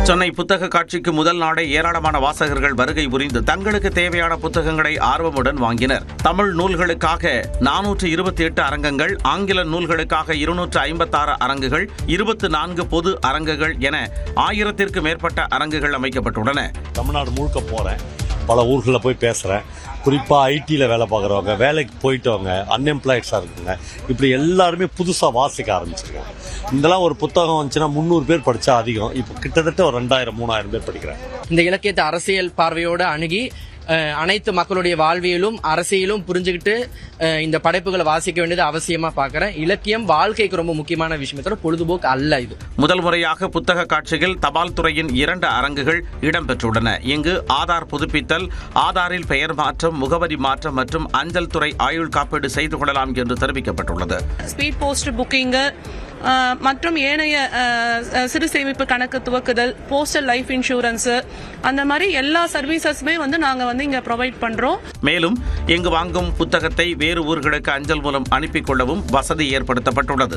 சென்னை புத்தக காட்சிக்கு முதல் நாளே ஏராளமான வாசகர்கள் வருகை புரிந்து தங்களுக்கு தேவையான புத்தகங்களை ஆர்வமுடன் வாங்கினர். தமிழ் நூல்களுக்காக 428 அரங்கங்கள், ஆங்கில நூல்களுக்காக 256 அரங்குகள், 24 பொது அரங்குகள் என 1000த்திற்கு மேற்பட்ட அரங்குகள் அமைக்கப்பட்டுள்ளன. தமிழ்நாடு முழுக்க போறேன், பல ஊர்களில் போய் பேசுகிறேன். குறிப்பாக ஐடியில் வேலை பார்க்குறவங்க, வேலைக்கு போயிட்டவங்க, அன்எம்ப்ளாய்ட்ஸாக இருக்குங்க, இப்படி எல்லாருமே புதுசாக வாசிக்க ஆரம்பிச்சிருக்காங்க. இதெல்லாம் ஒரு புத்தகம் வந்துச்சுன்னா 300 பேர் படித்தா அதிகம். இப்போ கிட்டத்தட்ட ஒரு 2000-3000 பேர் படிக்கிறாங்க. இந்த இலக்கியத்தை அரசியல் பார்வையோடு அணுகி அனைத்து மக்களுடைய வாழ்வியலும் அரசியலும் புரிஞ்சுக்கிட்டு இந்த படைப்புகளை வாசிக்க வேண்டியது அவசியமா பார்க்கிறேன். இலக்கியம் வாழ்க்கைக்கு ரொம்ப முக்கியமான விஷயம், பொழுதுபோக்கு அல்ல. இது முதல் முறையாக புத்தக காட்சியில் தபால் துறையின் 2 அரங்குகள் இடம்பெற்றுள்ளன. இங்கு ஆதார் புதுப்பித்தல், ஆதாரில் பெயர் மாற்றம், முகவரி மாற்றம் மற்றும் அஞ்சல் துறை ஆயுள் காப்பீடு செய்து கொள்ளலாம் என்று தெரிவிக்கப்பட்டுள்ளது. ஸ்பீட் போஸ்ட் புக்கிங் மற்றும் ஏனைய சிறு சேமிப்பு கணக்கு துவக்குதல், போஸ்டல் லைஃப் இன்சூரன்ஸ், அந்த மாதிரி எல்லா சர்வீசஸுமே நாங்க இங்க ப்ரொவைட் பண்றோம். மேலும் இங்கு வாங்கும் புத்தகத்தை வேறு ஊர்களுக்கு அஞ்சல் மூலம் அனுப்பிக் கொள்ளவும் வசதி ஏற்படுத்தப்பட்டுள்ளது.